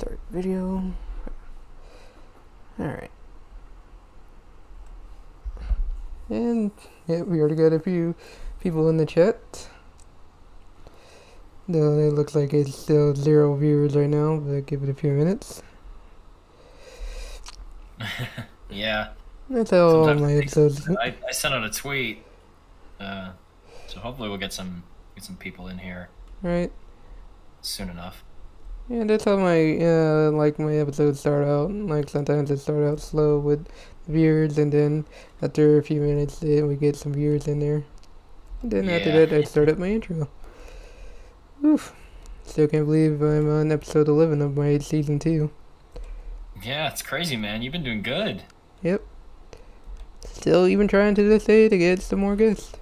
Start video. Alright. And yeah, we already got a few people in the chat. Though it looks like it's still 0 viewers right now, but give it a few minutes. Yeah. That's how Sometimes my episodes. I sent out a tweet, so hopefully we'll get some people in here Right. soon enough. Yeah, that's how my episodes start out. Like sometimes it start out slow with viewers, and then after a few minutes, then we get some viewers in there. And then after Yeah. that, I start up my intro. Oof. Still can't believe I'm on episode 11 of my season 2. Yeah, it's crazy, man. You've been doing good. Yep. Still even trying to this day to get some more guests.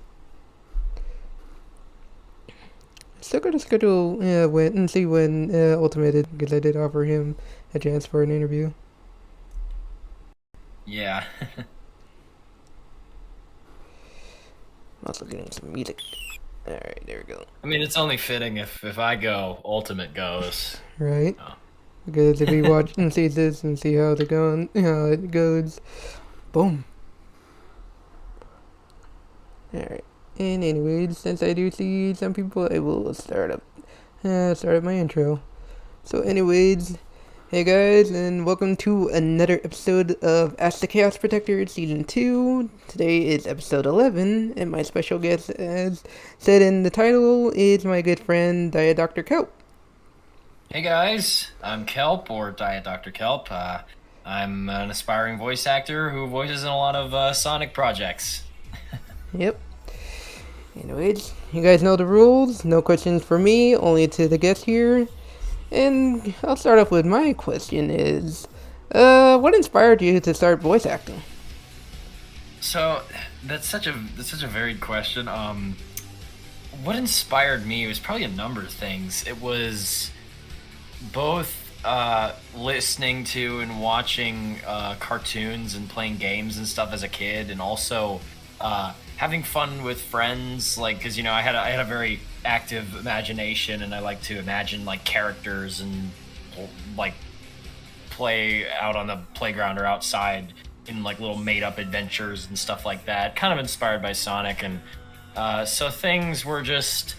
Still gotta schedule when and see when Ultimated, because I did offer him a chance for an interview. Yeah. I'm also getting some music. Alright, there we go. I mean, it's only fitting if I go, Ultimate goes. Right? Oh. Because if we watch and see this and see how how it goes, boom. Alright. And anyways, since I do see some people, I will start up my intro. So anyways, hey guys, and welcome to another episode of Ask the Chaos Protector Season 2. Today is episode 11, and my special guest, as said in the title, is my good friend, DietDrKelp. Hey guys, I'm Kelp, or DietDrKelp. I'm an aspiring voice actor who voices in a lot of Sonic projects. Yep. Anyways, you guys know the rules. No questions for me, only to the guest here. And I'll start off with my question is, what inspired you to start voice acting? So that's such a varied question. What inspired me was probably a number of things. It was both listening to and watching cartoons and playing games and stuff as a kid, and also having fun with friends. Like, because I had a very active imagination, and I like to imagine like characters and like play out on the playground or outside in like little made-up adventures and stuff like that. Kind of inspired by Sonic, and so things were just.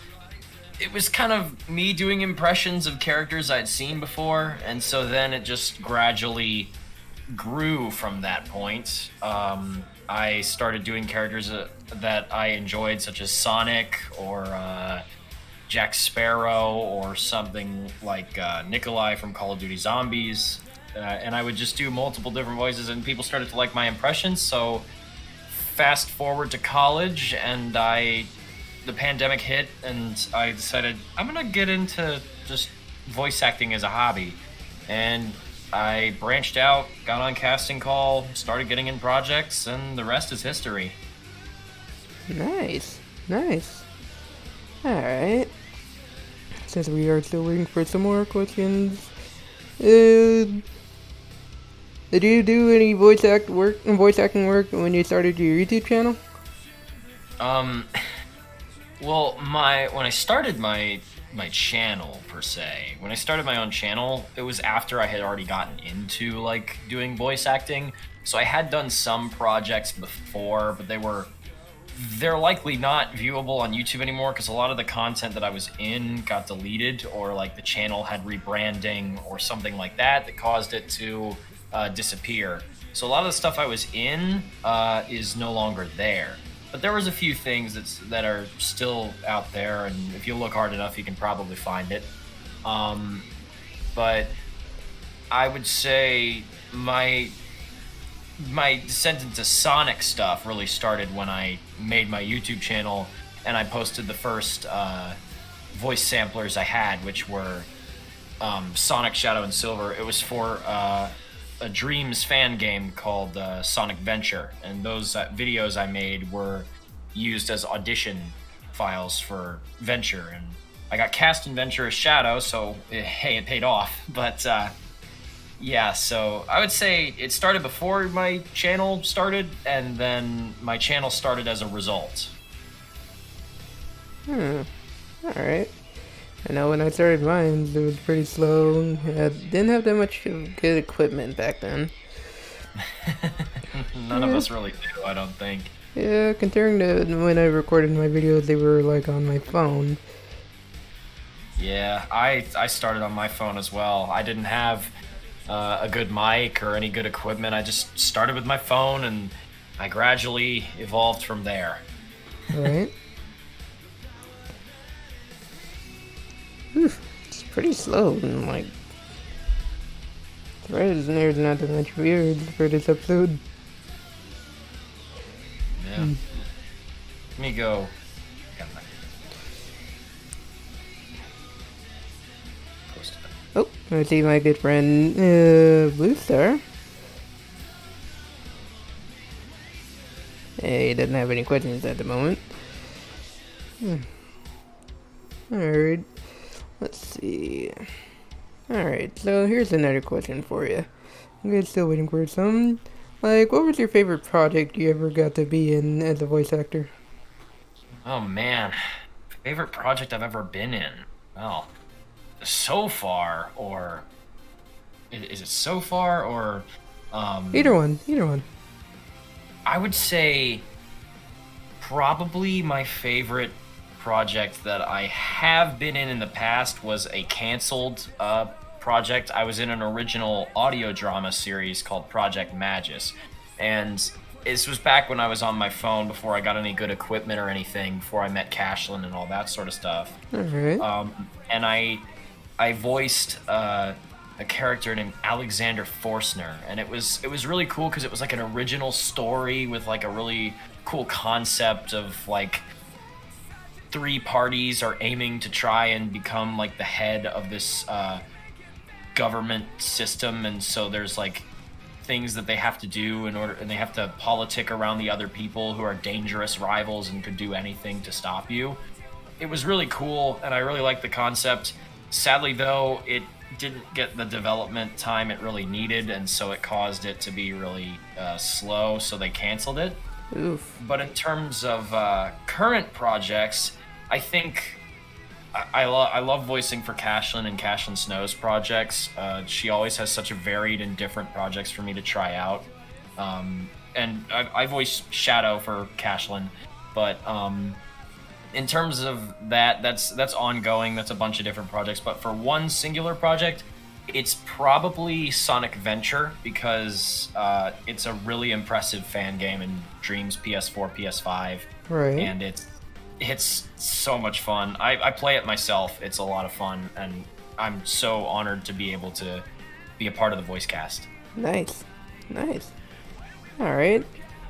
It was kind of me doing impressions of characters I'd seen before, and so then it just gradually grew from that point. I started doing characters that I enjoyed, such as Sonic or Jack Sparrow or something like Nikolai from Call of Duty Zombies. And I would just do multiple different voices, and people started to like my impressions. So fast forward to college, and the pandemic hit, and I decided I'm gonna get into just voice acting as a hobby. And I branched out, got on casting call, started getting in projects, and the rest is history. Nice. Alright. Since we are still waiting for some more questions, did you do any voice acting work when you started your YouTube channel? Well, when I started my channel per se, when I started my own channel, it was after I had already gotten into like doing voice acting. So I had done some projects before, but they're likely not viewable on YouTube anymore because a lot of the content that I was in got deleted, or like the channel had rebranding or something like that caused it to disappear. So a lot of the stuff I was in is no longer there. But there was a few things that are still out there, and if you look hard enough, you can probably find it. But I would say my descent into Sonic stuff really started when I made my YouTube channel, and I posted the first voice samplers I had, which were Sonic Shadow and Silver. It was for a Dreams fan game called Sonic Venture, and those videos I made were used as audition files for Venture, and I got cast in Venture as Shadow, so hey, it paid off. But yeah, so I would say it started before my channel started, and then my channel started as a result. Alright. I know when I started mine, it was pretty slow. I didn't have that much good equipment back then. None of Yeah, us really do, I don't think. yeah. Comparing to when I recorded my videos, they were like on my phone. Yeah, I started on my phone as well. I didn't have a good mic or any good equipment. I just started with my phone, and I gradually evolved from there. Right? It's pretty slow, and like, there's not that much weird for this episode. Yeah. Let me go. Post it. Oh, I see my good friend Blue Star. Hey, he doesn't have any questions at the moment. Alright, let's see. Alright, so here's another question for you. I'm guys still waiting for some. Like, what was your favorite project you ever got to be in as a voice actor? Oh man, favorite project I've ever been in. Well, so far, or is it so far, or Either one, either one. I would say probably my favorite project that I have been in the past was a canceled project. I was in an original audio drama series called Project Magus, and this was back when I was on my phone before I got any good equipment or anything, before I met Cashlin and all that sort of stuff. Alright. And I voiced a character named Alexander Forstner, and it was really cool because it was like an original story with like a really cool concept of like three parties are aiming to try and become like the head of this government system, and so there's like things that they have to do in order, and they have to politic around the other people who are dangerous rivals and could do anything to stop you. It was really cool, and I really liked the concept. Sadly, though, it didn't get the development time it really needed, and so it caused it to be really slow, so they canceled it. Oof. But in terms of current projects, I think I love voicing for Cashlin and Cashlin Snow's projects. She always has such a varied and different projects for me to try out. And I voice Shadow for Cashlin, but in terms of that's ongoing. That's a bunch of different projects. But for one singular project, it's probably Sonic Venture, because it's a really impressive fan game in Dream's PS4, PS5, Right. and it's so much fun. I play it myself. It's a lot of fun, and I'm so honored to be able to be a part of the voice cast. Nice. Nice. Alright.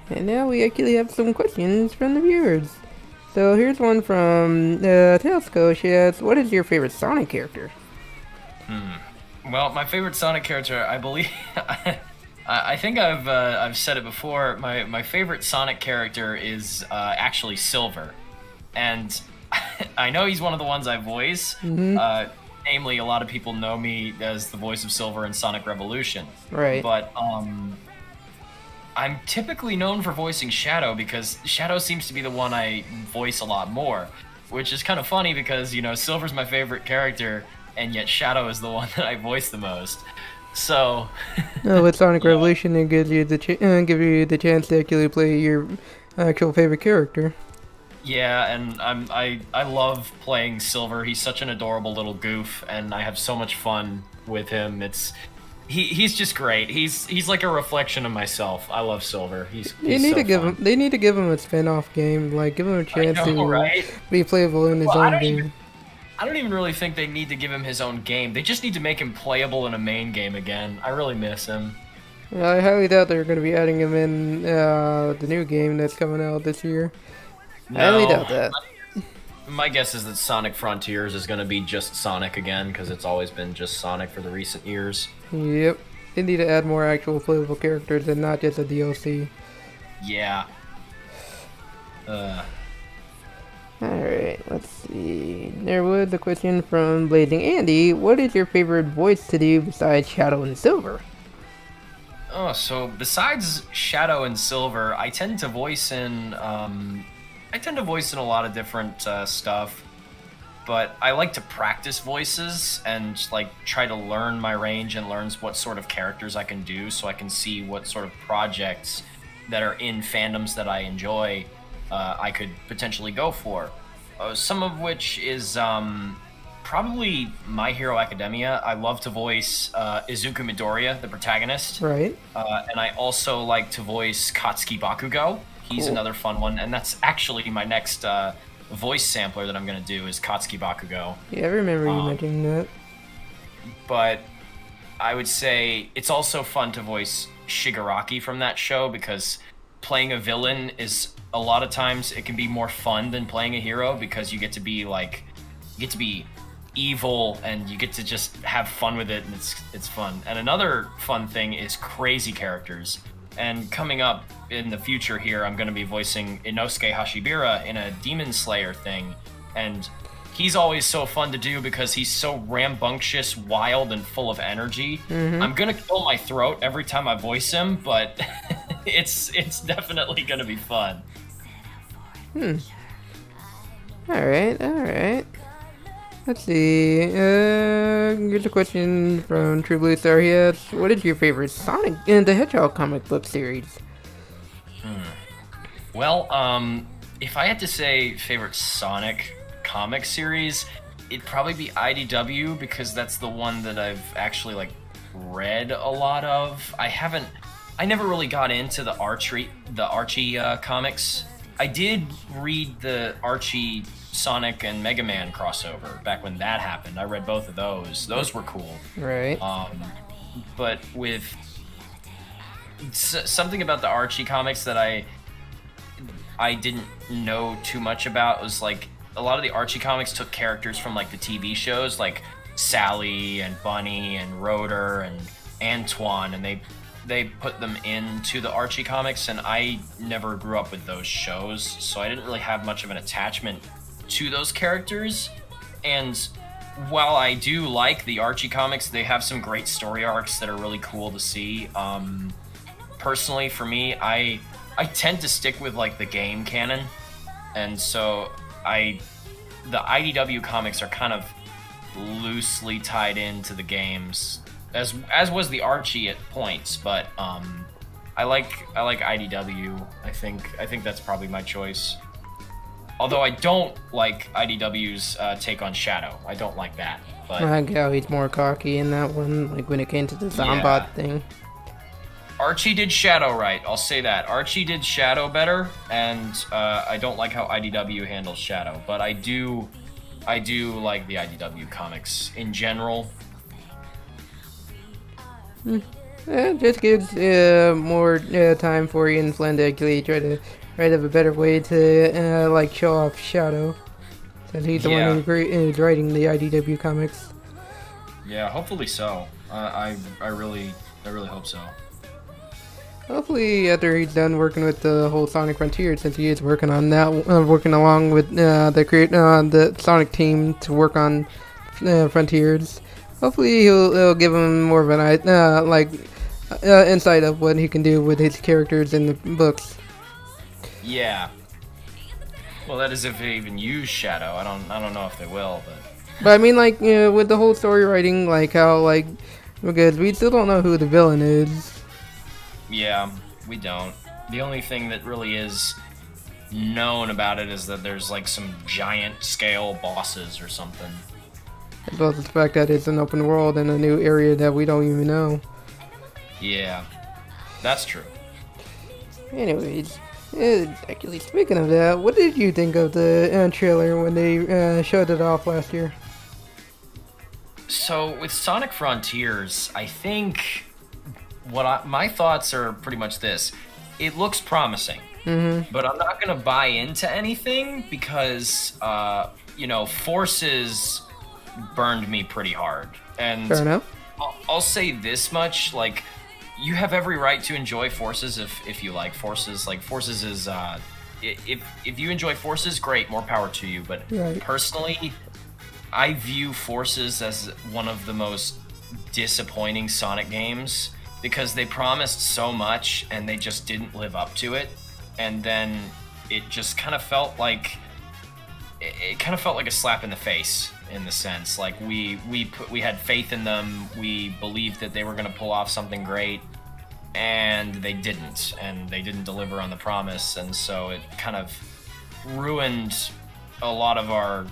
And now we actually have some questions from the viewers. So here's one from Telesco. She asks, what is your favorite Sonic character? Well, my favorite Sonic character, I believe, I think I've said it before. My favorite Sonic character is actually Silver, and I know he's one of the ones I voice. Namely, a lot of people know me as the voice of Silver in Sonic Revolution. Right. But I'm typically known for voicing Shadow, because Shadow seems to be the one I voice a lot more, which is kind of funny because, you know, Silver's my favorite character, and yet Shadow is the one that I voice the most. So, With Sonic Revolution, it gives you the chance to actually play your actual favorite character. yeah, and I love playing Silver. He's such an adorable little goof, and I have so much fun with him. He's just great. He's like a reflection of myself. I love Silver. They need to give him. They need to give him a spin-off game. Like, give him a chance to be playable in his own game. I don't even really think they need to give him his own game. They just need to make him playable in a main game again. I really miss him. I highly doubt they're going to be adding him in the new game that's coming out this year. I highly doubt that. My guess is that Sonic Frontiers is going to be just Sonic again, because it's always been just Sonic for the recent years. Yep. They need to add more actual playable characters and not just a DLC. Yeah. Alright, let's see. There was a question from Blazing Andy. What is your favorite voice to do besides Shadow and Silver? Oh, so besides Shadow and Silver, I tend to voice in a lot of different stuff. but I like to practice voices and like try to learn my range and learn what sort of characters I can do, so I can see what sort of projects that are in fandoms that I enjoy I could potentially go for. Some of which is probably My Hero Academia. I love to voice Izuku Midoriya, the protagonist. Right. And I also like to voice Katsuki Bakugo. He's another fun one, and that's actually my next voice sampler that I'm going to do is Katsuki Bakugo. Yeah, I remember you mentioning that. But I would say it's also fun to voice Shigaraki from that show, because playing a villain is, a lot of times, it can be more fun than playing a hero, because you get to be evil and you get to just have fun with it, and it's fun. And another fun thing is crazy characters. And coming up in the future here, I'm going to be voicing Inosuke Hashibira in a Demon Slayer thing. And he's always so fun to do because he's so rambunctious, wild, and full of energy. Mm-hmm. I'm going to kill my throat every time I voice him, but it's definitely going to be fun. Alright. Let's see. Here's a question from True Blue Star. He asks, what is your favorite Sonic and the Hedgehog comic book series? Well, if I had to say favorite Sonic comic series, it'd probably be IDW, because that's the one that I've actually read a lot of. I never really got into the Archie comics. I did read the Archie, Sonic, and Mega Man crossover back when that happened. I read both of those. Those were cool. Right. But with something about the Archie comics that I didn't know too much about was a lot of the Archie comics took characters from the TV shows, like Sally and Bunny and Rotor and Antoine, and they put them into the Archie comics, and I never grew up with those shows, so I didn't really have much of an attachment to those characters. And while I do like the Archie comics, they have some great story arcs that are really cool to see. Personally, for me, I tend to stick with the game canon, and so the IDW comics are kind of loosely tied into the games, as was the Archie at points, but I like IDW. I think that's probably my choice. Although I don't like IDW's take on Shadow. I don't like that. But I like how he's more cocky in that one, when it came to the Zombot thing. Archie did Shadow right, I'll say that. Archie did Shadow better, and I don't like how IDW handles Shadow, but I do like the IDW comics in general. It just gives more time for Ian Flynn to actually try to have a better way to show off Shadow, since he's the one who's writing the IDW comics. Yeah, hopefully so. I really hope so. Hopefully, after he's done working with the whole Sonic Frontier, since he is working on that, working along with the Sonic team to work on Frontiers. Hopefully, he'll give him more of an insight of what he can do with his characters in the books. Yeah. Well, that is if they even use Shadow. I don't know if they will, but I mean, with the whole story writing, because we still don't know who the villain is. Yeah, we don't. The only thing that really is known about it is that there's some giant scale bosses or something. As well as the fact that it's an open world in a new area that we don't even know. Yeah, that's true. Anyways, actually, speaking of that, what did you think of the trailer when they showed it off last year? So, with Sonic Frontiers, I think my thoughts are pretty much this. It looks promising, but I'm not going to buy into anything because, Forces burned me pretty hard. And fair enough. I'll say this much, you have every right to enjoy Forces if you like Forces. Forces is, if you enjoy Forces, great, more power to you. But personally, I view Forces as one of the most disappointing Sonic games, because they promised so much and they just didn't live up to it. And then it just kind of felt like it kind of felt like a slap in the face in the sense like we had faith in them, we believed that they were going to pull off something great, and they didn't deliver on the promise, and so it kind of ruined a lot of our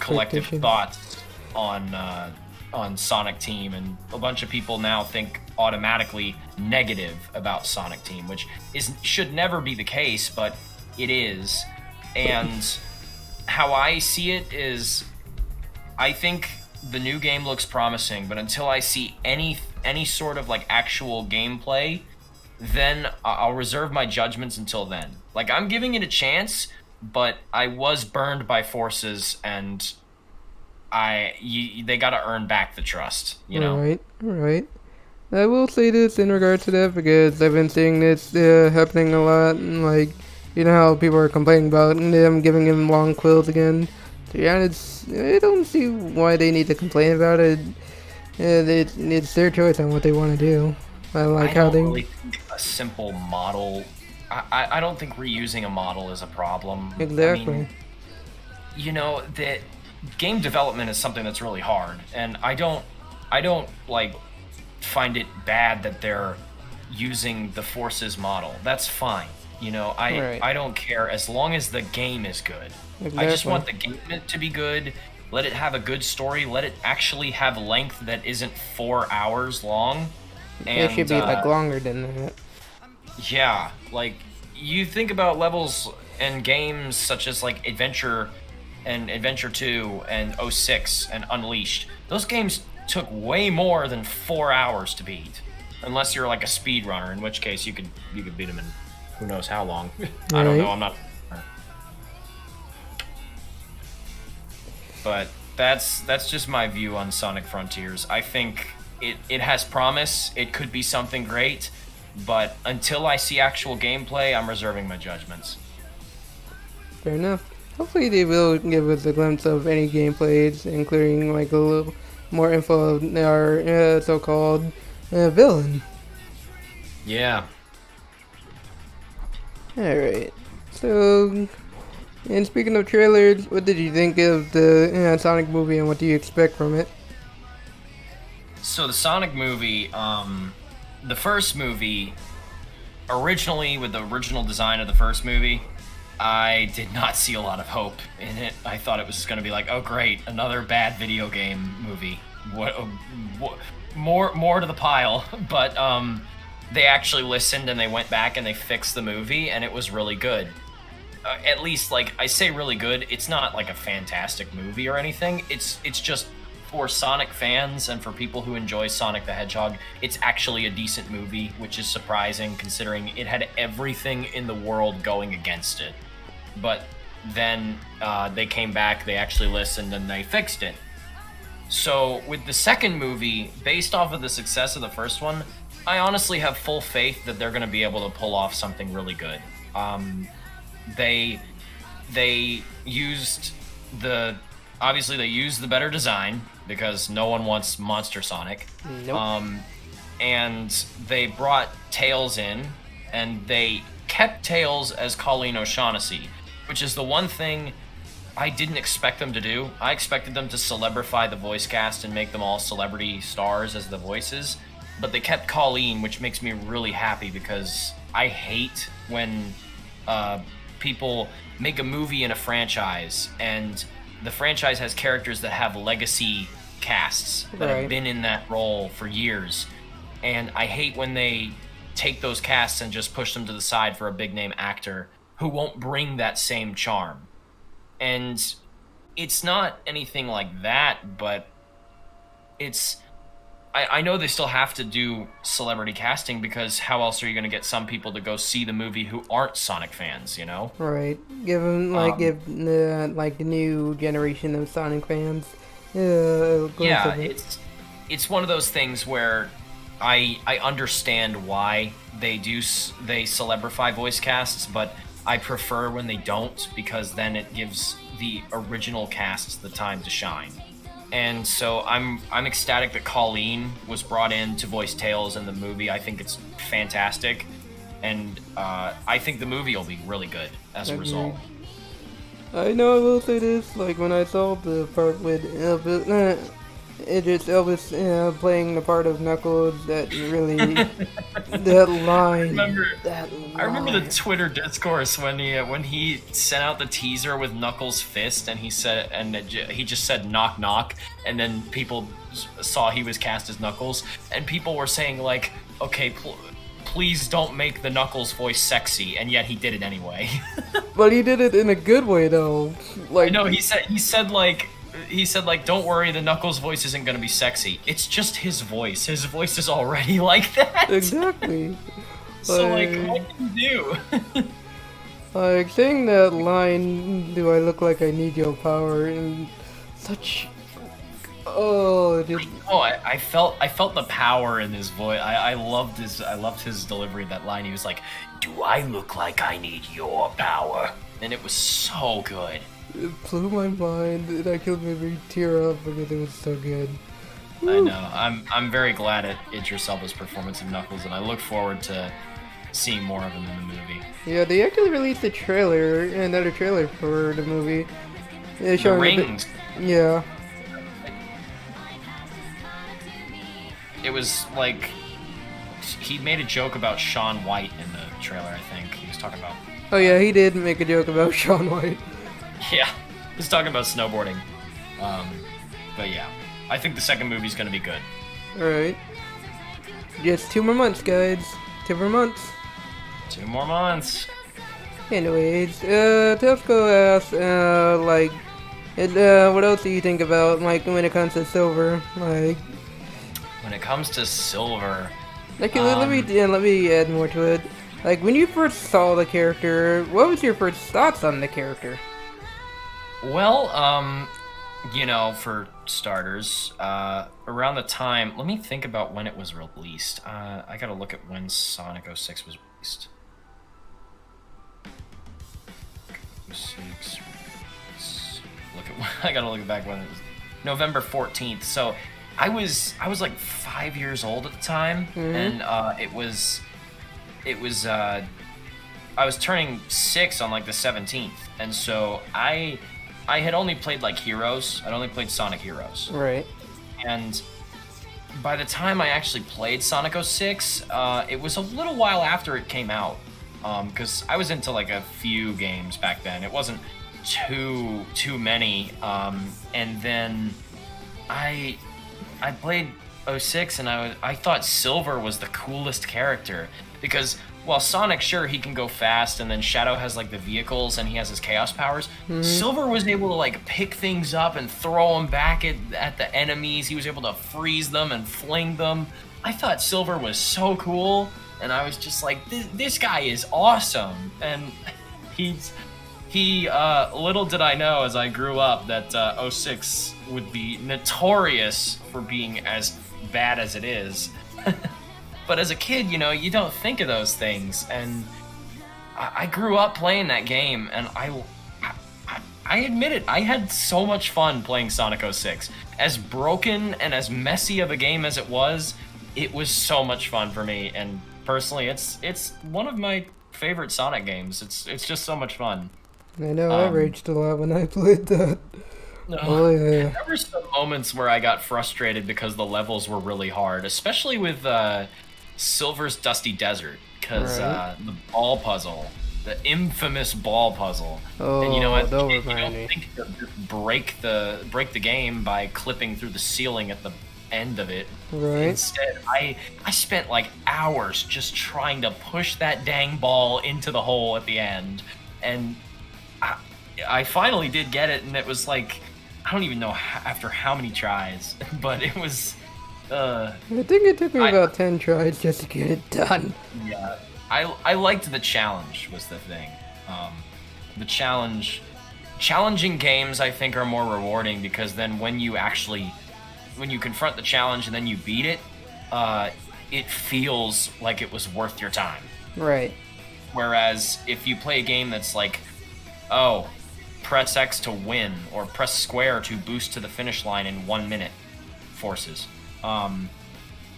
collective thoughts on Sonic Team, and a bunch of people now think automatically negative about Sonic Team, which should never be the case, but it is. And how I see it is, I think the new game looks promising, but until I see any sort of like actual gameplay, then I'll reserve my judgments until then. Like, I'm giving it a chance, but I was burned by Forces, and they got to earn back the trust, you know? Right. I will say this in regards to that, because I've been seeing this happening a lot, and like, you know how people are complaining about them giving him long quills again. To be honest, I don't see why they need to complain about it. It's their choice on what they want to do. I don't really think a simple model. I don't think reusing a model is a problem. Exactly. I mean, you know, that game development is something that's really hard, and I don't like find it bad that they're using the Forces model. That's fine. You know, I don't care as long as the game is good. Exactly. I just want the game to be good. Let it have a good story. Let it actually have length that isn't 4 hours long. And, it should be like longer than that. Yeah, like you think about levels and games such as like Adventure and Adventure 2 and 06 and Unleashed. Those games took way more than 4 hours to beat, unless you're like a speedrunner, in which case you could beat them in who knows how long. I don't know. I'm not. But that's just my view on Sonic Frontiers. I think it has promise. It could be something great, but until I see actual gameplay, I'm reserving my judgments. Fair enough. Hopefully they will give us a glimpse of any gameplays, including like a little more info of our so-called villain. Yeah. Alright. So, and speaking of trailers, what did you think of the Sonic movie, and what do you expect from it? So the Sonic movie, the first movie, originally with the original design of the first movie, I did not see a lot of hope in it. I thought it was going to be like, oh great, another bad video game movie. What more to the pile. But they actually listened, and they went back and they fixed the movie, and it was really good. At least, like, I say really good, it's not like a fantastic movie or anything. It's just for Sonic fans and for people who enjoy Sonic the Hedgehog, it's actually a decent movie, which is surprising considering it had everything in the world going against it. But then they came back, they actually listened, and they fixed it. So with the second movie, based off of the success of the first one, I honestly have full faith that they're going to be able to pull off something really good. They used obviously they used the better design, because no one wants Monster Sonic. Nope. And they brought Tails in, and they kept Tails as Colleen O'Shaughnessy, which is the one thing I didn't expect them to do. I expected them to celebrify the voice cast and make them all celebrity stars as the voices, but they kept Colleen, which makes me really happy, because I hate when people make a movie in a franchise and the franchise has characters that have legacy casts that have been in that role for years, and I hate when they take those casts and just push them to the side for a big name actor who won't bring that same charm. And it's not anything like that, but it's I know they still have to do celebrity casting, because how else are you going to get some people to go see the movie who aren't Sonic fans, you know? Right. Give them, give the new generation of Sonic fans. Yeah, it's one of those things where I understand why they celebrify voice casts, but I prefer when they don't, because then it gives the original casts the time to shine. And so I'm ecstatic that Colleen was brought in to voice Tails in the movie. I think it's fantastic, and I think the movie will be really good as a result. I know I will say this, like when I saw the part with Elvis playing the part of Knuckles, that really, that line, remember that I remember the line. Twitter discourse when he sent out the teaser with Knuckles' fist, and he said, he just said knock knock, and then people saw he was cast as Knuckles, and people were saying like, okay, please don't make the Knuckles voice sexy, and yet he did it anyway. But he did it in a good way though. I Like, know he said like don't worry, the Knuckles voice isn't gonna be sexy. It's just his voice. His voice is already like that. exactly. So like what can you do? Like saying that line, "Do I look like I need your power?" and such. Oh, just Oh, I felt the power in his voice. I loved his delivery of that line. He was like, "Do I look like I need your power?" And it was so good. it blew my mind. And I could maybe tear up because it was so good. I know. I'm very glad at Idris Elba's performance of Knuckles, and I look forward to seeing more of him in the movie. Yeah, they actually released a trailer, another trailer for the movie. They The showing a bit- rings. Yeah. It was like he made a joke about Shaun White in the trailer. I think he was talking about. Oh yeah, he did make a joke about Shaun White. Yeah, he was talking about snowboarding. But yeah, I think the second movie's gonna be good. Alright. Just 2 more months, guys. 2 more months. 2 more months. Anyways, Tesco asks, what else do you think about, like, when it comes to silver? Like, When it comes to silver, let me add more to it. Like, when you first saw the character, what was your first thoughts on the character? well, for starters, around the time, let me think about when it was released. I gotta look at when Sonic 06 was released. 06. I gotta look back when it was. November 14th. So I was like 5 years old at the time, and it was I was turning 6 on like the 17th, and so I had only played like Heroes. I'd only played Sonic Heroes, Right. and by the time I actually played Sonic 06, it was a little while after it came out, because I was into like a few games back then. It wasn't too many, and then I played 06, and I thought Silver was the coolest character, because while Sonic, sure, he can go fast, and then Shadow has like the vehicles and he has his chaos powers, Silver was able to like pick things up and throw them back at the enemies. He was able to freeze them and fling them. I thought Silver was so cool, and I was just like, this guy is awesome. And little did I know as I grew up that 06 would be notorious for being as bad as it is. But as a kid, you don't think of those things, and I grew up playing that game, and I admit it, I had so much fun playing Sonic 06. As broken and as messy of a game as it was so much fun for me, and personally, it's one of my favorite Sonic games. It's just so much fun. I know, I raged a lot when I played that. No. Oh yeah. There were some moments where I got frustrated because the levels were really hard, especially with Silver's Dusty Desert, because the ball puzzle, the infamous ball puzzle. Oh, and as a don't kid, you remind don't me. think you could break the game by clipping through the ceiling at the end of it. Right. Instead, I spent like hours just trying to push that dang ball into the hole at the end, and I finally did get it, and it was like, I don't even know after how many tries, but it was. I think it took me about 10 tries just to get it done. Yeah, I liked the challenge was the thing. The challenging games I think are more rewarding, because then when you confront the challenge and then you beat it, it feels like it was worth your time. Right. Whereas if you play a game that's like, oh, press X to win, or press square to boost to the finish line in 1 minute, forces,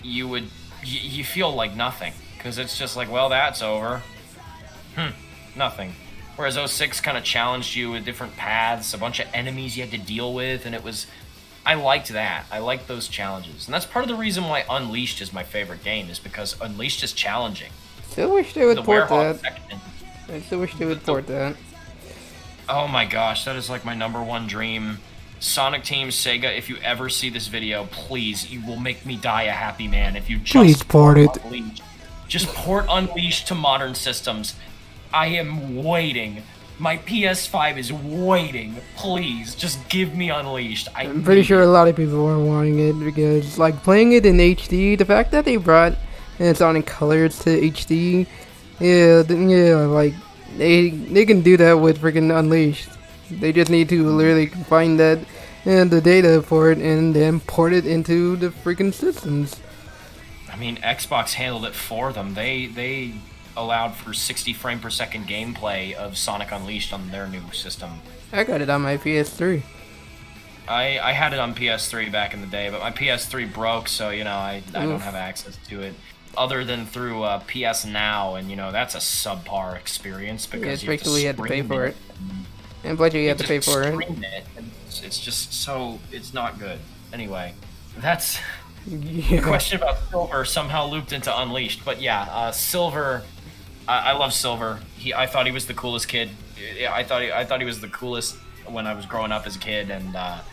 you feel like nothing, because it's just like, well, that's over. Nothing. Whereas 06 kind of challenged you with different paths, a bunch of enemies you had to deal with, and I liked that. I liked those challenges. And that's part of the reason why Unleashed is my favorite game, is because Unleashed is challenging. Still wish they would port that. Section, I still wish they would port that. Oh my gosh, that is like my #1 dream. Sonic Team, Sega, if you ever see this video, please, you will make me die a happy man if you just please port it. Unleashed. Just port Unleashed to modern systems. I am waiting. My PS5 is waiting. Please, just give me Unleashed. I'm pretty sure a lot of people are wanting it because, like, playing it in HD, the fact that they brought Sonic Colors to HD, like, they can do that with freaking Unleashed. They just need to literally find that and the data for it and then port it into the freaking systems. I mean, Xbox handled it for them. They allowed for 60 frame per second gameplay of Sonic Unleashed on their new system. I got it on my PS3. I had it on PS3 back in the day, but my PS3 broke, so, you know, I don't have access to it. Other than through PS Now, and, you know, that's a subpar experience because you have to pay for it. And plus you have to pay for it. It's just so, it's not good. Anyway, that's the question about Silver somehow looped into Unleashed. But yeah, Silver, I love Silver. I thought he was the coolest kid. I thought he was the coolest when I was growing up as a kid, and I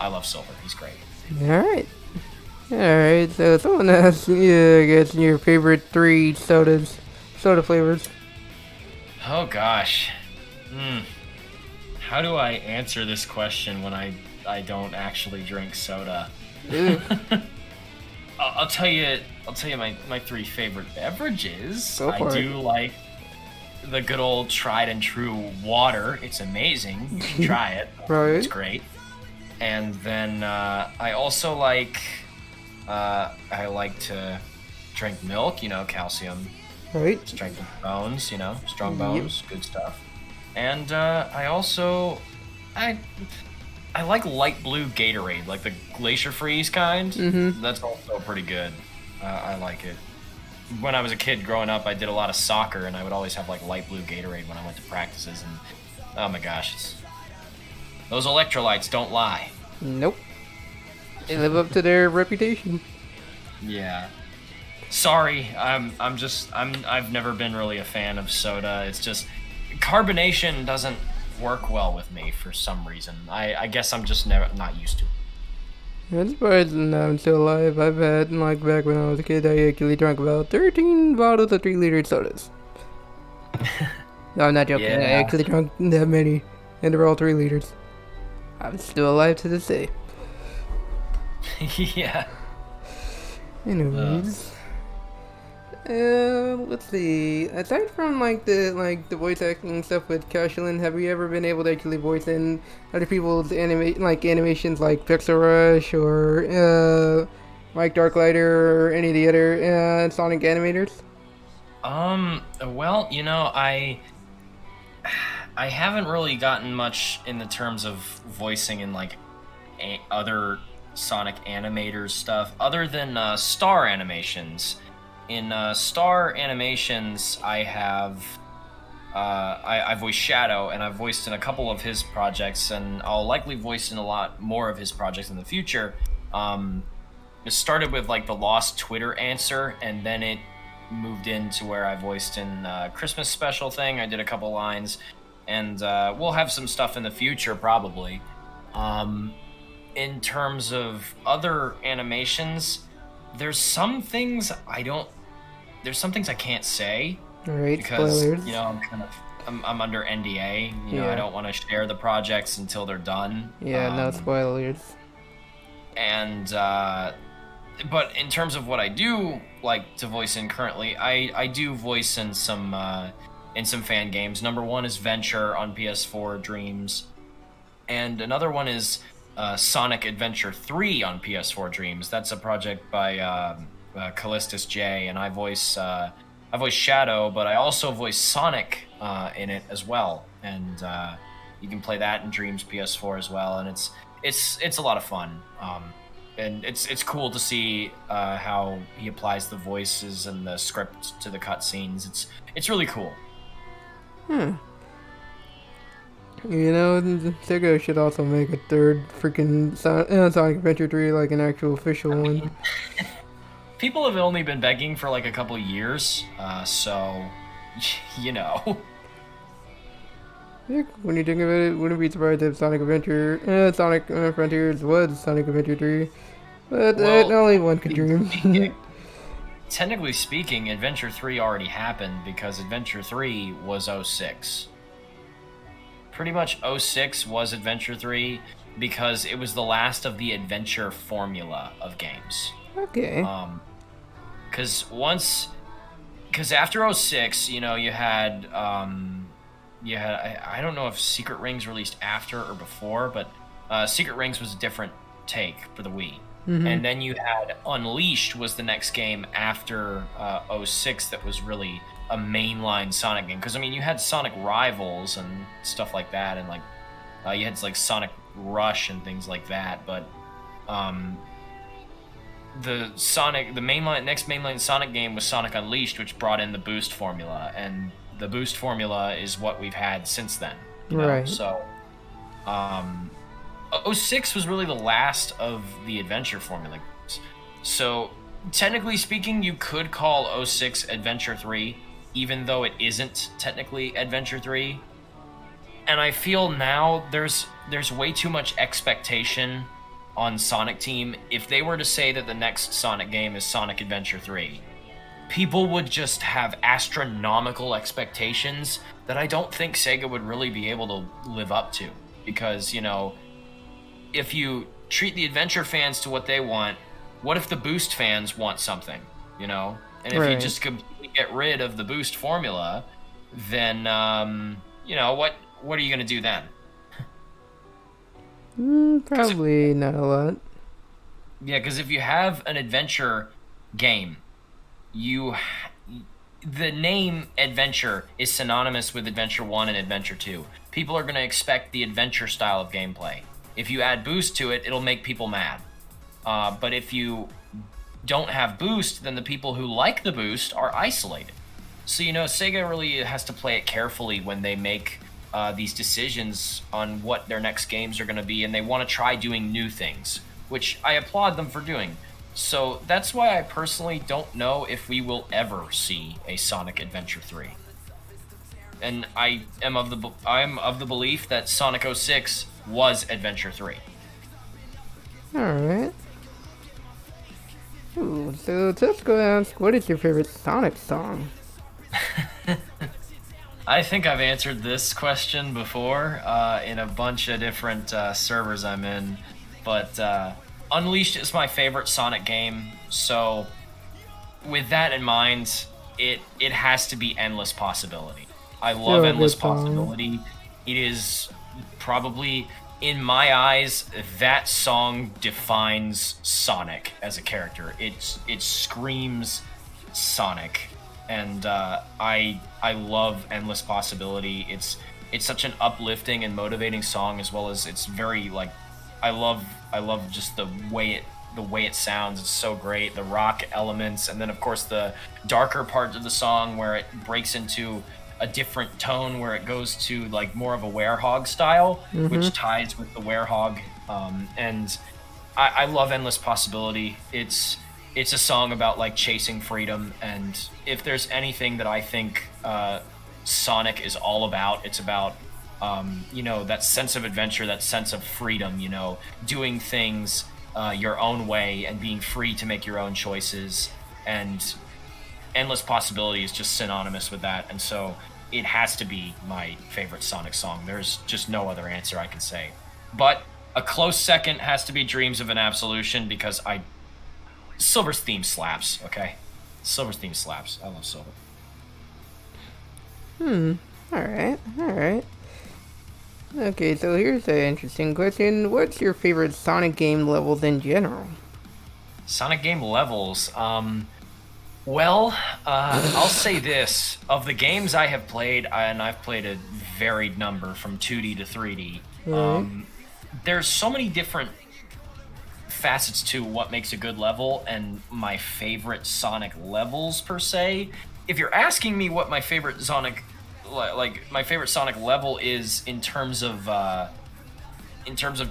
love Silver. He's great. Alright, so someone asked, I guess, your favorite 3 soda flavors. Oh gosh. How do I answer this question when I don't actually drink soda? I'll tell you my 3 favorite beverages. I do like the good old tried and true water. It's amazing. You should try it. Right. It's great. And then I also like to drink milk, you know, calcium. Right. Strengthen bones, you know, strong bones, good stuff. And I like light blue Gatorade, like the Glacier Freeze kind. Mm-hmm. That's also pretty good. I like it. When I was a kid growing up, I did a lot of soccer, and I would always have like light blue Gatorade when I went to practices. And oh my gosh, those electrolytes don't lie. Nope. They live up to their reputation. Yeah. Sorry, I've never been really a fan of soda. It's just carbonation doesn't work well with me for some reason. I guess I'm just not used to it. That's surprising I'm still alive. I've had, like, back when I was a kid, I actually drank about 13 bottles of 3-liter sodas. No, I'm not joking. Yeah. I actually drank that many, and they're all 3 liters. I'm still alive to this day. Yeah. Anyways, let's see. Aside from the voice acting stuff with Cashlin, have you ever been able to actually voice in other people's animations like Pixel Rush or like Darklighter or any of the other Sonic animators? Well, you know, I haven't really gotten much in the terms of voicing in like other Sonic animators stuff, other than Star Animations. In Star Animations, I have I voiced Shadow, and I've voiced in a couple of his projects, and I'll likely voice in a lot more of his projects in the future. It started with like the Lost Twitter answer, and then it moved into where I voiced in Christmas special thing. I did a couple lines, and we'll have some stuff in the future probably. In terms of other animations, there's some things I can't say. Alright, because spoilers. you know I'm under NDA. You know, I don't want to share the projects until they're done. Yeah, no spoilers. And but in terms of what I do like to voice in currently, I do voice in some fan games. #1 is Venture on PS4 Dreams, and another one is Sonic Adventure 3 on PS4 Dreams. That's a project by Callistus J, and I voice Shadow, but I also voice Sonic in it as well. And you can play that in Dreams PS4 as well, and it's a lot of fun. And it's cool to see how he applies the voices and the script to the cutscenes. It's really cool. You know, Sega should also make a third freaking Sonic Adventure 3, like an actual official one. People have only been begging for like a couple years, so you know. When you think of it, wouldn't be surprised if Sonic Frontiers was Sonic Adventure 3. But Well, only one could dream. technically speaking, Adventure 3 already happened because Adventure 3 was '06. Pretty much '06 was Adventure 3 because it was the last of the adventure formula of games. Okay. Because after '06, you know, you had I don't know if Secret Rings released after or before, but Secret Rings was a different take for the Wii. And then you had Unleashed was the next game after '06 that was really a mainline Sonic game. Because I mean, you had Sonic Rivals and stuff like that, and like you had like Sonic Rush and things like that. But the next mainline Sonic game was Sonic Unleashed, which brought in the boost formula, and the boost formula is what we've had since then. You know? Right. So, '06 was really the last of the adventure formula games. So, technically speaking, you could call '06 Adventure 3, even though it isn't technically Adventure 3. And I feel now there's way too much expectation on Sonic Team. If they were to say that the next Sonic game is Sonic Adventure 3, people would just have astronomical expectations that I don't think Sega would really be able to live up to. Because, you know, if you treat the adventure fans to what they want, what if the boost fans want something, you know? And if you just completely get rid of the boost formula, then, you know, what are you going to do then? Probably not a lot. Yeah, because if you have an adventure game, the name Adventure is synonymous with Adventure 1 and Adventure 2. People are going to expect the adventure style of gameplay. If you add boost to it, it'll make people mad. But if you don't have boost, then the people who like the boost are isolated. So, you know, Sega really has to play it carefully when they make these decisions on what their next games are going to be, and they want to try doing new things, which I applaud them for doing. So that's why I personally don't know if we will ever see a Sonic Adventure 3. And I am of the belief that Sonic 06 was Adventure 3. Alright. Ooh, so let's go ask, what is your favorite Sonic song? I think I've answered this question before in a bunch of different servers I'm in, but Unleashed is my favorite Sonic game, so with that in mind, it has to be Endless Possibility. I love Endless Possibility. It is probably, in my eyes, that song defines Sonic as a character. It screams Sonic, and I love Endless Possibility. It's such an uplifting and motivating song, as well as it's very like I love just the way it sounds. It's so great. The rock elements, and then of course the darker parts of the song where it breaks into a different tone, where it goes to like more of a werehog style, which ties with the werehog. And I love Endless Possibility. It's a song about like chasing freedom, and if there's anything that I think Sonic is all about, it's about you know, that sense of adventure, that sense of freedom, you know, doing things your own way and being free to make your own choices. And Endless Possibility is just synonymous with that, and so it has to be my favorite Sonic song. There's just no other answer I can say. But a close second has to be Dreams of an Absolution, because Silver's theme slaps, okay? Silver's theme slaps. I love Silver. Alright. Okay, so here's an interesting question. What's your favorite Sonic game levels in general? Sonic game levels. Well, I'll say this. Of the games I have played, and I've played a varied number from 2D to 3D, there's so many different facets to what makes a good level and my favorite Sonic levels, per se. If you're asking me what my favorite Sonic like my favorite Sonic level is in terms of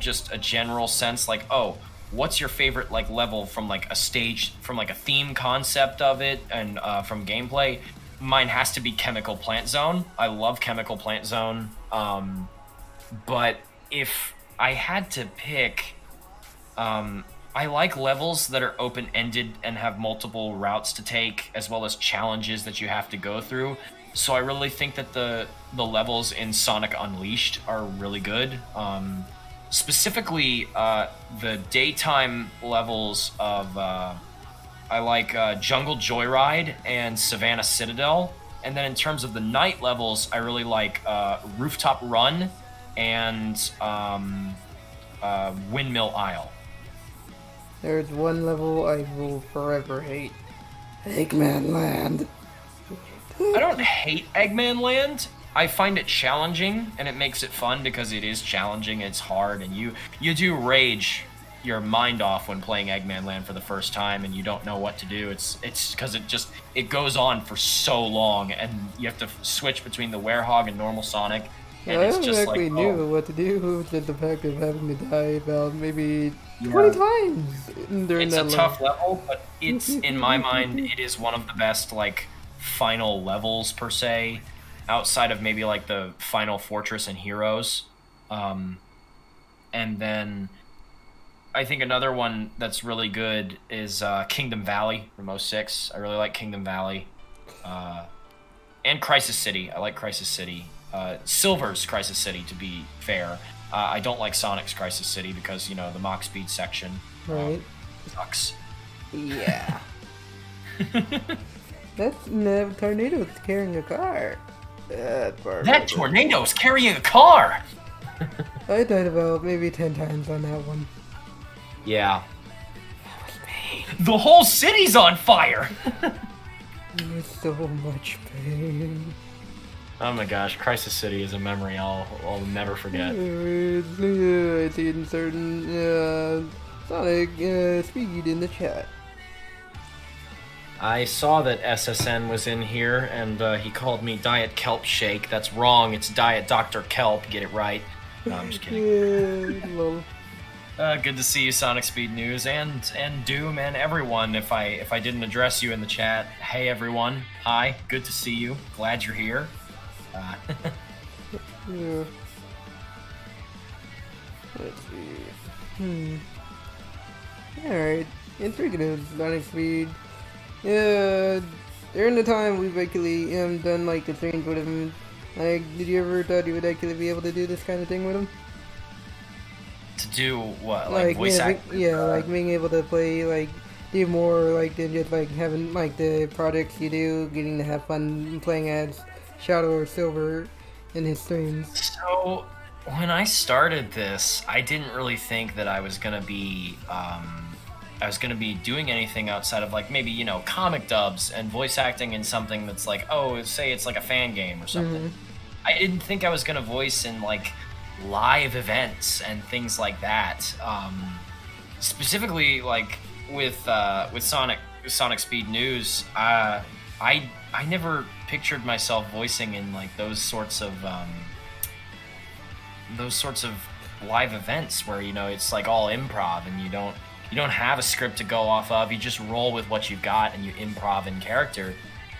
just a general sense, like, oh, what's your favorite like level from like a stage, from like a theme concept of it, and from gameplay. Mine has to be Chemical Plant Zone. I love Chemical Plant Zone. But if I had to pick, I like levels that are open-ended and have multiple routes to take, as well as challenges that you have to go through. So I really think that the levels in Sonic Unleashed are really good. Specifically, the daytime levels of I like Jungle Joyride and Savannah Citadel. And then in terms of the night levels, I really like Rooftop Run and Windmill Isle. There's one level I will forever hate. Eggman Land. I don't hate Eggman Land. I find it challenging, and it makes it fun because it is challenging, it's hard, and you do rage your mind off when playing Eggman Land for the first time and you don't know what to do. It's because it goes on for so long, and you have to switch between the Werehog and normal Sonic. And I it's don't just exactly like, knew what to do, just the fact of having to die about maybe 20 times during it's that a tough level, but it's, in my mind, it is one of the best like final levels per se, outside of maybe like the Final Fortress and Heroes. And then I think another one that's really good is Kingdom Valley from 06. I really like Kingdom Valley. And Crisis City. I like Crisis City. Silver's Crisis City, to be fair. I don't like Sonic's Crisis City because, the Mach Speed section sucks. Yeah. That's no tornado's carrying a car. That tornado's carrying a car! I died about maybe 10 times on that one. Yeah. The whole city's on fire! There's so much pain. Oh my gosh, Crisis City is a memory I'll never forget. I see it in certain Sonic speed in the chat. I saw that SSN was in here, and he called me DietDrKelp Shake. That's wrong. It's DietDrKelp. Get it right. No, I'm just kidding. Good to see you, Sonic Speed News, and Doom, and everyone. If I didn't address you in the chat, hey everyone, hi, good to see you. Glad you're here. Yeah. Let's see. Alright. And speaking of Sonic Speed, during the time we've actually done like the streams with him, like, did you ever thought you would actually be able to do this kind of thing with him? To do what? Like voice acting? Yeah, like being able to play, like, do more, like, than just, like, having, like, the projects you do, getting to have fun playing as Shadow or Silver in his streams. So, when I started this, I didn't really think that I was gonna be, doing anything outside of, like, maybe, comic dubs and voice acting in something that's like, oh, say it's like a fan game or something. Mm-hmm. I didn't think I was gonna voice in, like, live events and things like that. Specifically, like, with Sonic Speed News, I never pictured myself voicing in, like, those sorts of live events where, it's like all improv, and you don't have a script to go off of. You just roll with what you've got and you improv in character.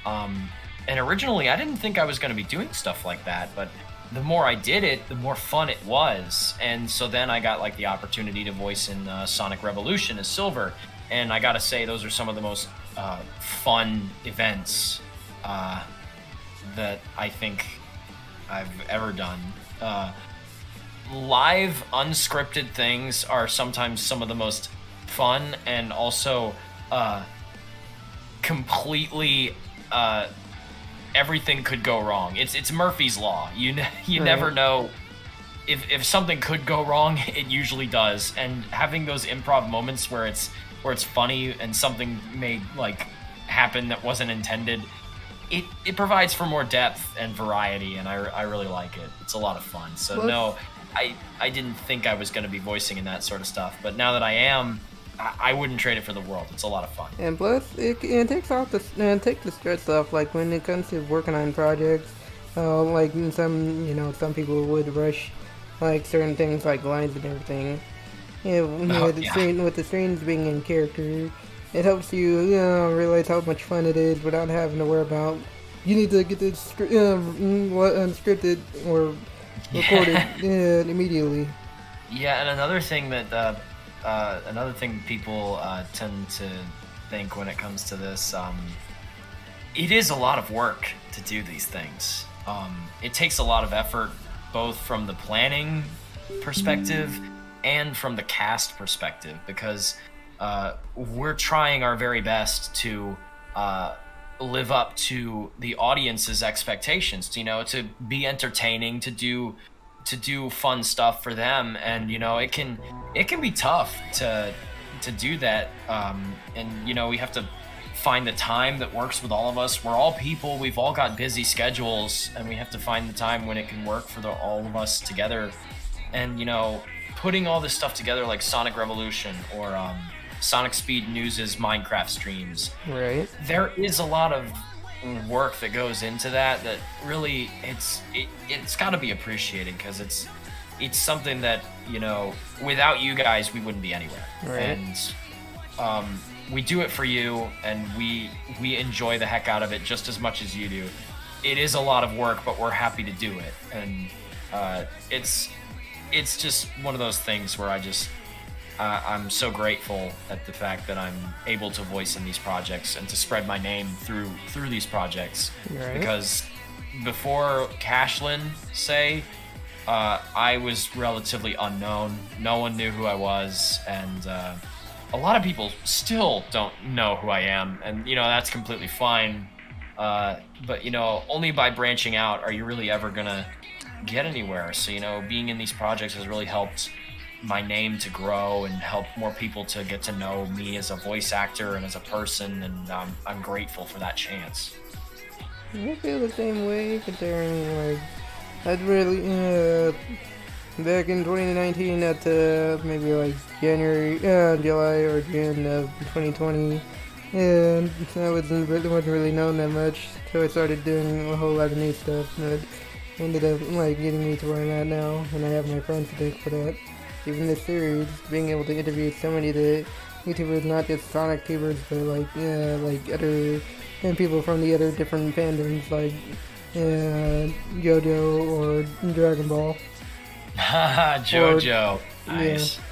And originally I didn't think I was going to be doing stuff like that, but the more I did it, the more fun it was. And so then I got, like, the opportunity to voice in Sonic Revolution as Silver, and I gotta say those are some of the most fun events that I think I've ever done. Live, unscripted things are sometimes some of the most fun, and also completely everything could go wrong. It's Murphy's Law. You never know if something could go wrong. It usually does. And having those improv moments where it's funny and something may, like, happen that wasn't intended, it provides for more depth and variety, and I really like it. It's a lot of fun. So no, I didn't think I was going to be voicing in that sort of stuff, but now that I am, I wouldn't trade it for the world. It's a lot of fun. And plus, it takes the stress off. Like, when it comes to working on projects, Like some people would rush like certain things like lines and everything. Yeah, Oh, yeah. with the streams being in character, it helps you realize how much fun it is without having to worry about you need to get this unscripted or recorded Yeah. immediately. Yeah, and another thing people tend to think when it comes to this, it is a lot of work to do these things. It takes a lot of effort, both from the planning perspective and from the cast perspective, because we're trying our very best to live up to the audience's expectations. To be entertaining, to do fun stuff for them, and it can be tough to do that. And we have to find the time that works with all of us. We're all people. We've all got busy schedules, and we have to find the time when it can work for all of us together. And putting all this stuff together, like Sonic Revolution or Sonic Speed News' Minecraft streams. Right. There is a lot of work that goes into that really it's got to be appreciated, because it's something that without you guys we wouldn't be anywhere. Right. And we do it for you, and we enjoy the heck out of it just as much as you do. It is a lot of work, but we're happy to do it. And it's just one of those things where I'm so grateful at the fact that I'm able to voice in these projects and to spread my name through these projects. Right. Because before Cashlin, I was relatively unknown. No one knew who I was, and a lot of people still don't know who I am, and that's completely fine. But only by branching out are you really ever gonna get anywhere. So being in these projects has really helped my name to grow and help more people to get to know me as a voice actor and as a person, and I'm grateful for that chance. I feel the same way, considering like I'd really back in 2019 at maybe like July or June of 2020, and I wasn't really known that much, so I started doing a whole lot of new stuff, and it ended up like getting me to where I'm at now, and I have my friends to thank for that. Even this series, being able to interview so many of the YouTubers, not just Sonic tubers, but like other and people from the other different fandoms, like JoJo or Dragon Ball. JoJo, nice. Yeah.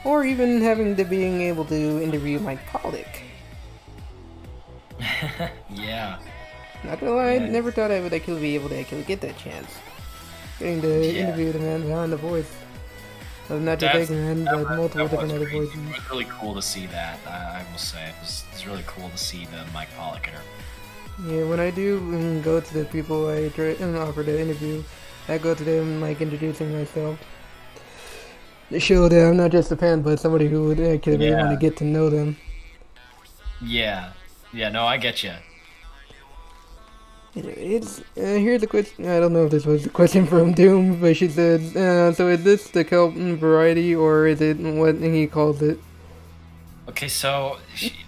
Or even being able to interview Mike Pollock. Yeah. Not gonna lie, never thought I would actually be able to get that chance. Getting to interview the man behind the voice. Not just Eggman, but multiple different other voices. It was really cool to see that, I will say. It's really cool to see the Mike Pollock interview. Yeah, when I do go to the people I offer to interview, I go to them like introducing myself. To show that I'm not just a fan, but somebody who would actually want to get to know them. Yeah. Yeah, no, I get you. It's here's a question. I don't know if this was a question from Doom, but she said, "So is this the Kelp Variety, or is it what he calls it?" Okay, so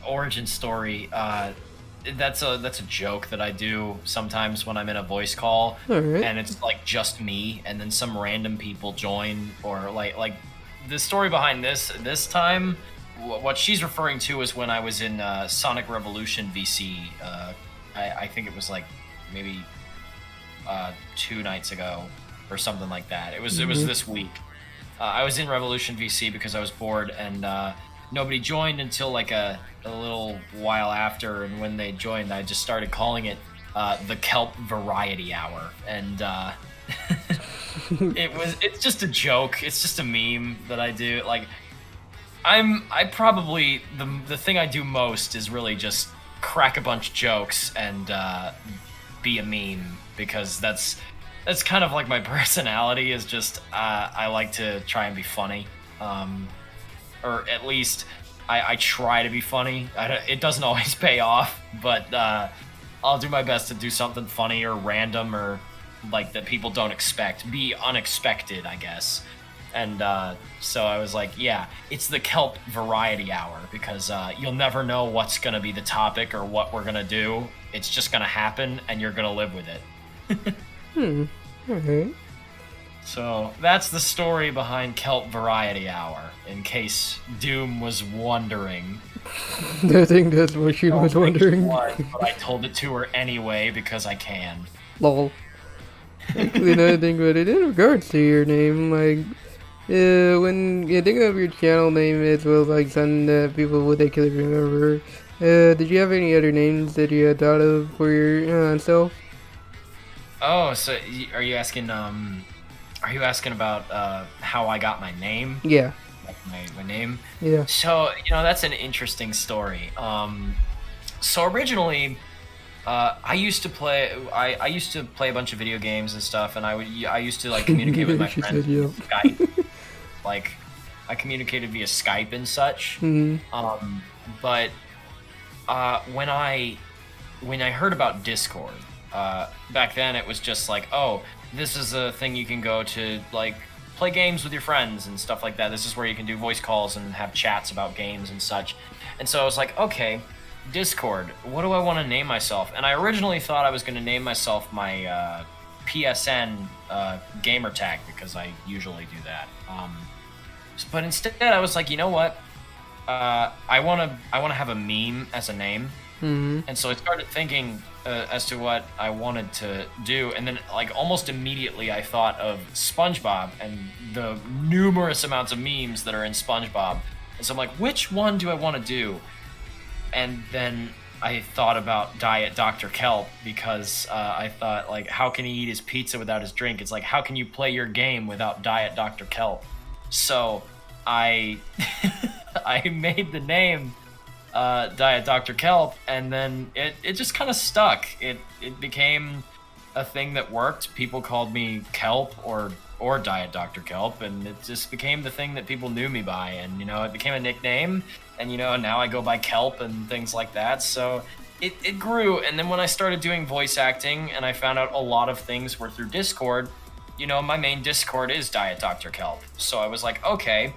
origin story. That's a joke that I do sometimes when I'm in a voice call, and it's like just me, and then some random people join, or like the story behind this time. What she's referring to is when I was in Sonic Revolution VC. I think it was like maybe 2 nights ago or something like that. It was this week. I was in Revolution VC because I was bored, and nobody joined until like a little while after, and when they joined, I just started calling it the Kelp Variety Hour, and it's just a joke. It's just a meme that I do. Like I probably the thing I do most is really just crack a bunch of jokes and be a meme, because that's kind of like my personality, is just I like to try and be funny, or at least I try to be funny. It doesn't always pay off, but I'll do my best to do something funny or random, or like that people don't expect, be unexpected, I guess. And so I was like, yeah, it's the Kelp Variety Hour, because you'll never know what's going to be the topic or what we're going to do. It's just going to happen, and you're going to live with it. Alright. So that's the story behind Kelp Variety Hour, in case Doom was wondering. I think that's what she was wondering. But I told it to her anyway because I can. Lol. Actually, now I think about it, in regards to your name, like, when you think of your channel name as well, like something that people would actually remember, did you have any other names that you had thought of for yourself? Oh, so are you asking about how I got my name? Yeah. Like my name? Yeah. So, that's an interesting story. So originally, I used to play a bunch of video games and stuff, and I used to like communicate with my friends via Skype. Like, I communicated via Skype and such. But when I heard about Discord, back then it was just like, oh, this is a thing you can go to, like, play games with your friends and stuff like that. This is where you can do voice calls and have chats about games and such. And so I was like, okay, Discord, what do I want to name myself? And I originally thought I was going to name myself my PSN gamer tag, because I usually do that. But instead I was like, you know what? I want to have a meme as a name. And so I started thinking as to what I wanted to do, and then like almost immediately I thought of SpongeBob and the numerous amounts of memes that are in SpongeBob. And so I'm like, which one do I want to do? And then I thought about DietDrKelp, because I thought, like, how can he eat his pizza without his drink? It's like, how can you play your game without DietDrKelp? So I I made the name DietDrKelp, and then it just kind of stuck. It became a thing that worked. People called me Kelp or DietDrKelp, and it just became the thing that people knew me by, and it became a nickname, and now I go by Kelp and things like that. So it grew, and then when I started doing voice acting and I found out a lot of things were through Discord, my main Discord is DietDrKelp. So I was like, okay,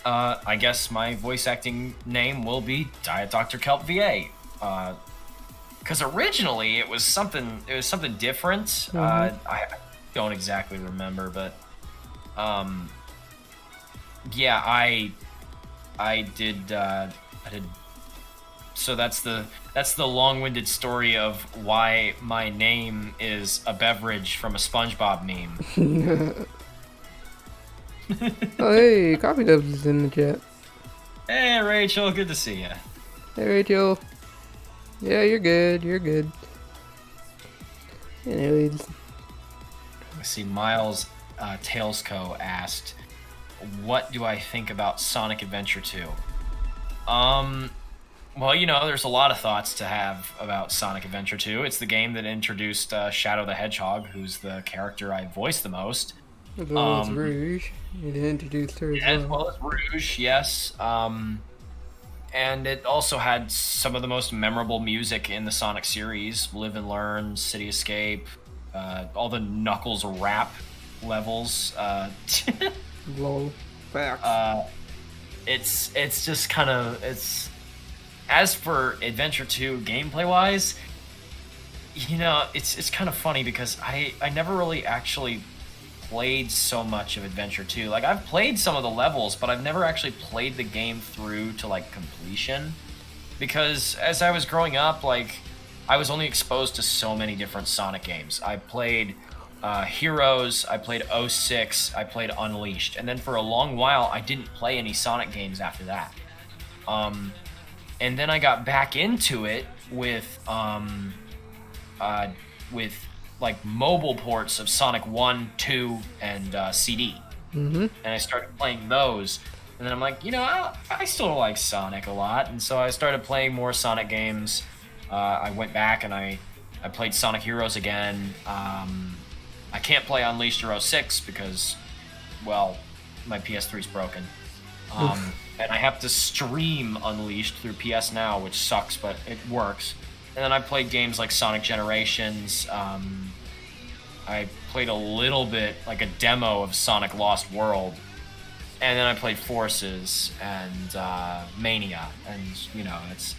I guess my voice acting name will be DietDrKelp VA. Because originally it was something different. I don't exactly remember, but yeah, I did. So that's the long-winded story of why my name is a beverage from a SpongeBob meme. Oh, hey, Coffee Dubs is in the chat. Hey, Rachel, good to see you. Hey, Rachel. Yeah, you're good. You're good. Anyways. Let's see, Miles Talesco asked, what do I think about Sonic Adventure 2? Well, there's a lot of thoughts to have about Sonic Adventure 2. It's the game that introduced Shadow the Hedgehog, who's the character I voiced the most. As well as Rouge. It introduced her as well as Rouge, yes. And it also had some of the most memorable music in the Sonic series: Live and Learn, City Escape, all the Knuckles rap levels. Lol. Facts. It's just kind of, as for Adventure 2 gameplay wise, it's kind of funny because I never really actually played so much of Adventure 2. Like, I've played some of the levels, but I've never actually played the game through to like completion, because as I was growing up, like, I was only exposed to so many different Sonic games. I played Heroes, I played 06, I played Unleashed, and then for a long while I didn't play any Sonic games after that. And then I got back into it with like mobile ports of Sonic 1, 2, and CD. And I started playing those, and then I'm like, I still like Sonic a lot, and so I started playing more Sonic games. I went back and I played Sonic Heroes again. I can't play Unleashed or 06 because, well, my PS3's broken. And I have to stream Unleashed through PS Now, which sucks, but it works. And then I played games like Sonic Generations. I played a little bit, like a demo of Sonic Lost World. And then I played Forces and Mania. And, it's...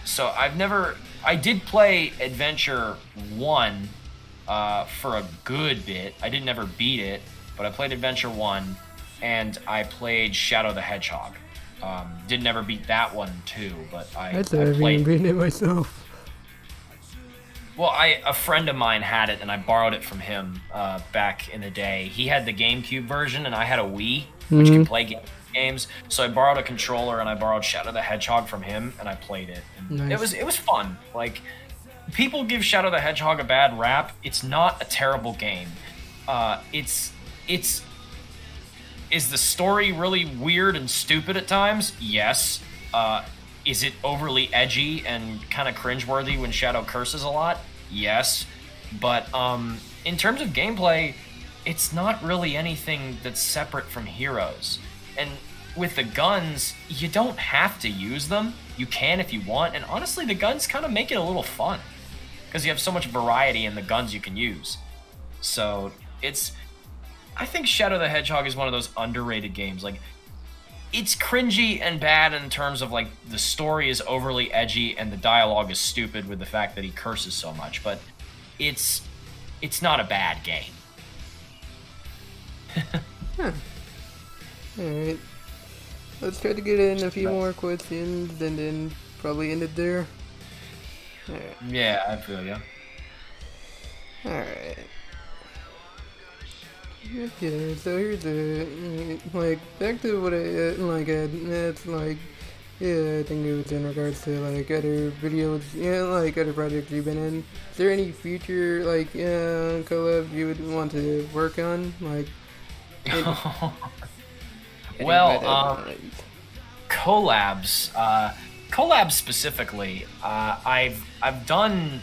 So I did play Adventure 1 for a good bit. I didn't ever beat it, but I played Adventure 1, and I played Shadow the Hedgehog. Didn't ever beat that one too, but I played. Beaten it myself. Well, a friend of mine had it, and I borrowed it from him back in the day. He had the GameCube version, and I had a Wii, which can play games. So I borrowed a controller, and I borrowed Shadow the Hedgehog from him, and I played it. And Nice. it was fun. Like, people give Shadow the Hedgehog a bad rap. It's not a terrible game. Is the story really weird and stupid at times? Yes. Is it overly edgy and kind of cringeworthy when Shadow curses a lot? Yes. But in terms of gameplay, it's not really anything that's separate from Heroes. And with the guns, you don't have to use them. You can if you want. And honestly, the guns kind of make it a little fun, because you have so much variety in the guns you can use. So I think Shadow the Hedgehog is one of those underrated games. Like, it's cringy and bad in terms of, like, the story is overly edgy and the dialogue is stupid with the fact that he curses so much, but it's not a bad game. Alright. Let's try to get in a few more questions and then probably end it there. Alright. Yeah, I feel you. Alright. Okay, so here's like, back to what I, that's like, yeah, I think it was in regards to, like, other videos, like, other projects you've been in. Is there any future, like, collabs you would want to work on? Like, well, collabs specifically, I've done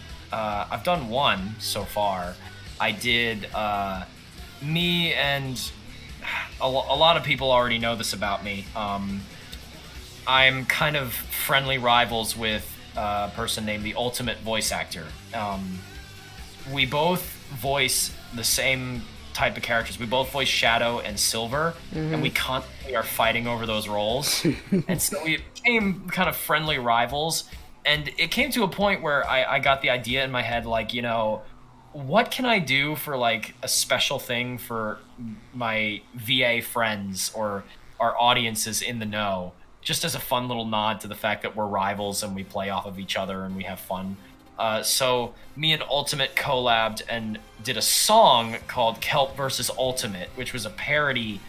one so far. I did, me and a lot of people already know this about me. I'm kind of friendly rivals with a person named the Ultimate Voice Actor. We both voice the same type of characters. We both voice Shadow and Silver, and we constantly are fighting over those roles. And so we became kind of friendly rivals. And it came to a point where I got the idea in my head, like, you know, what can I do for, like, a special thing for my VA friends or our audiences in the know, just as a fun little nod to the fact that we're rivals and we play off of each other and we have fun. So me and Ultimate collabed and did a song called Kelp vs. Ultimate, which was a parody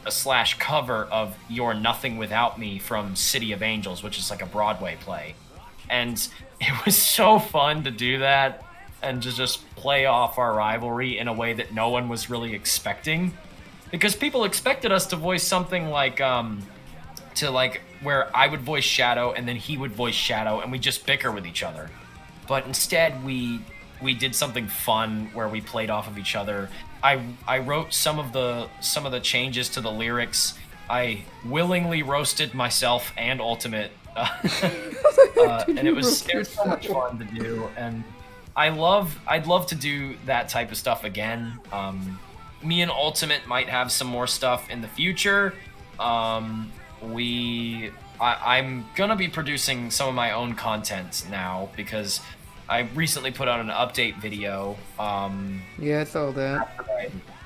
/ cover of You're Nothing Without Me from City of Angels, which is like a Broadway play. And it was so fun to do that and to just play off our rivalry in a way that no one was really expecting. Because people expected us to voice something like, where I would voice Shadow and then he would voice Shadow and we just bicker with each other. But instead we did something fun where we played off of each other. I wrote some of the changes to the lyrics. I willingly roasted myself and Ultimate, and it was so much fun to do. And I'd love to do that type of stuff again. Me and Ultimate might have some more stuff in the future. I'm gonna be producing some of my own content now because I recently put out an update video. Yeah, I saw that.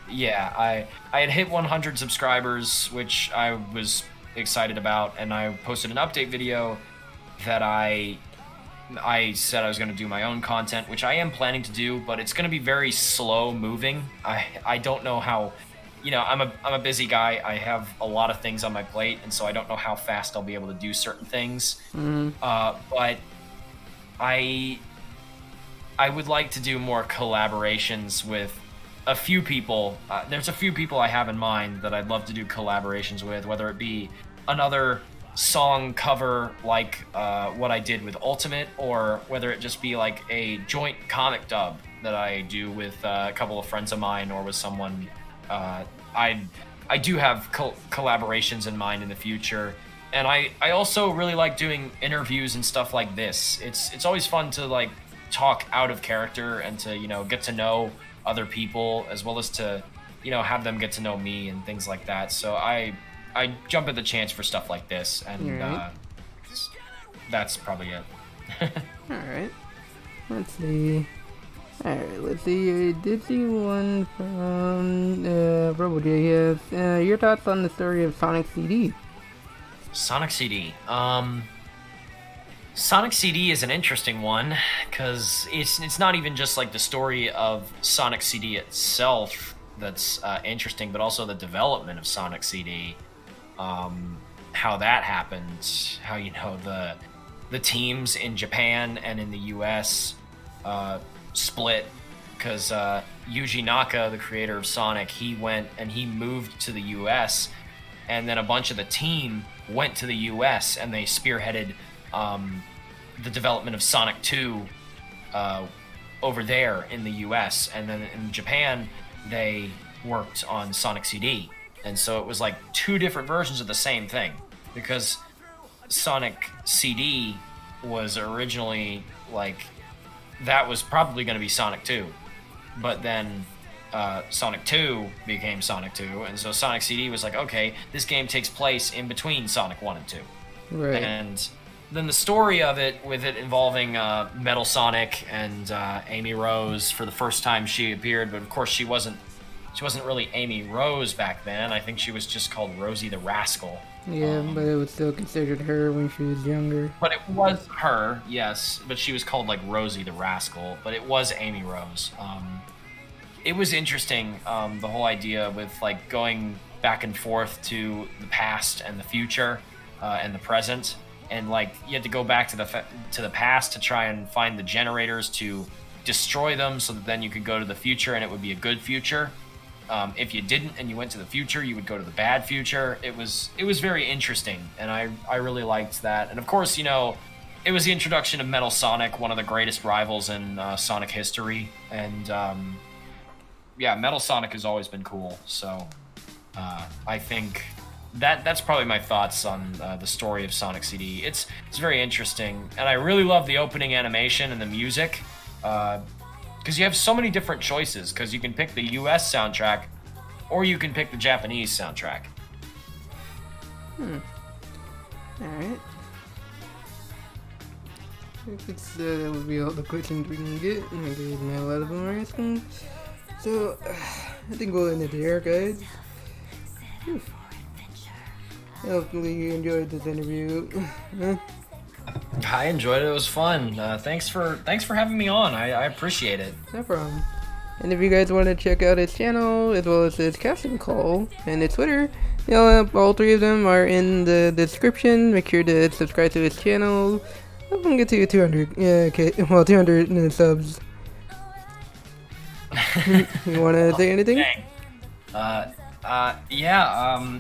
I had hit 100 subscribers, which I was excited about, and I posted an update video that I said I was going to do my own content, which I am planning to do, but it's going to be very slow moving. I don't know how, I'm a busy guy. I have a lot of things on my plate, and so I don't know how fast I'll be able to do certain things. But I would like to do more collaborations with a few people. There's a few people I have in mind that I'd love to do collaborations with, whether it be another song cover like what I did with Ultimate, or whether it just be like a joint comic dub that I do with a couple of friends of mine or with someone. I do have collaborations in mind in the future. And I also really like doing interviews and stuff like this. It's always fun to like talk out of character and to get to know other people, as well as to have them get to know me and things like that. So I jump at the chance for stuff like this, and that's probably it. Alright. Let's see. Alright, let's see. I did see one from RoboJ. Yes. Your thoughts on the story of Sonic CD? Sonic CD. Sonic CD is an interesting one because it's not even just like the story of Sonic CD itself that's interesting, but also the development of Sonic CD. How that happened, how the teams in Japan and in the U.S. Split because Yuji Naka, the creator of Sonic, he went and he moved to the U.S. and then a bunch of the team went to the U.S. and they spearheaded the development of Sonic 2 over there in the U.S. and then in Japan they worked on Sonic CD, and so it was like two different versions of the same thing because Sonic CD was originally like that was probably going to be Sonic 2, but then Sonic 2 became Sonic 2, and so Sonic CD was like, okay, this game takes place in between Sonic 1 and 2. Right. And then the story of it, with it involving Metal Sonic and Amy Rose for the first time she appeared, but of course she wasn't really Amy Rose back then. I think she was just called Rosie the Rascal. Yeah, but it was still considered her when she was younger. But it was her, yes, but she was called like Rosie the Rascal, but it was Amy Rose. It was interesting, the whole idea with like going back and forth to the past and the future and the present. And like you had to go back to the past to try and find the generators to destroy them, so that then you could go to the future and it would be a good future. If you didn't and you went to the future, you would go to the bad future. It was very interesting, and I really liked that. And of course, it was the introduction of Metal Sonic, one of the greatest rivals in Sonic history. And yeah, Metal Sonic has always been cool. So I think that's probably my thoughts on the story of Sonic CD. It's very interesting, and I really love the opening animation and the music, because you have so many different choices, because you can pick the US soundtrack or you can pick the Japanese soundtrack. Alright. I think that would be all the questions we can get. I guess not a lot of them are asking. So, I think we'll end it here, guys. Whew. Hopefully you enjoyed this interview. I enjoyed it. It was fun. Thanks for having me on. I appreciate it. No problem. And if you guys want to check out his channel, as well as his casting call and his Twitter, all three of them are in the description. Make sure to subscribe to his channel. Help him get to 200 subs. You want to say anything? Yeah.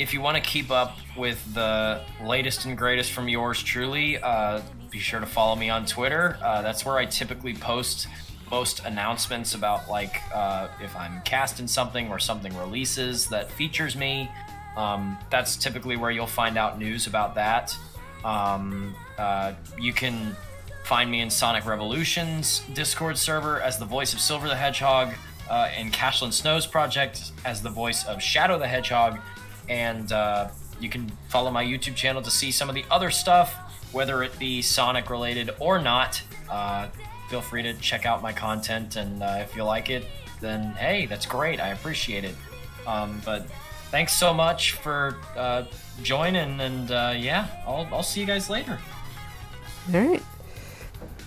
If you want to keep up with the latest and greatest from yours truly, be sure to follow me on Twitter. That's where I typically post most announcements about like if I'm cast in something or something releases that features me. That's typically where you'll find out news about that. You can find me in Sonic Revolution's Discord server as the voice of Silver the Hedgehog, in Cashlin Snow's project as the voice of Shadow the Hedgehog. And you can follow my YouTube channel to see some of the other stuff, whether it be Sonic related or not. Feel free to check out my content, and if you like it, then hey, that's great. I appreciate it. But thanks so much for joining, and yeah, I'll see you guys later. All right.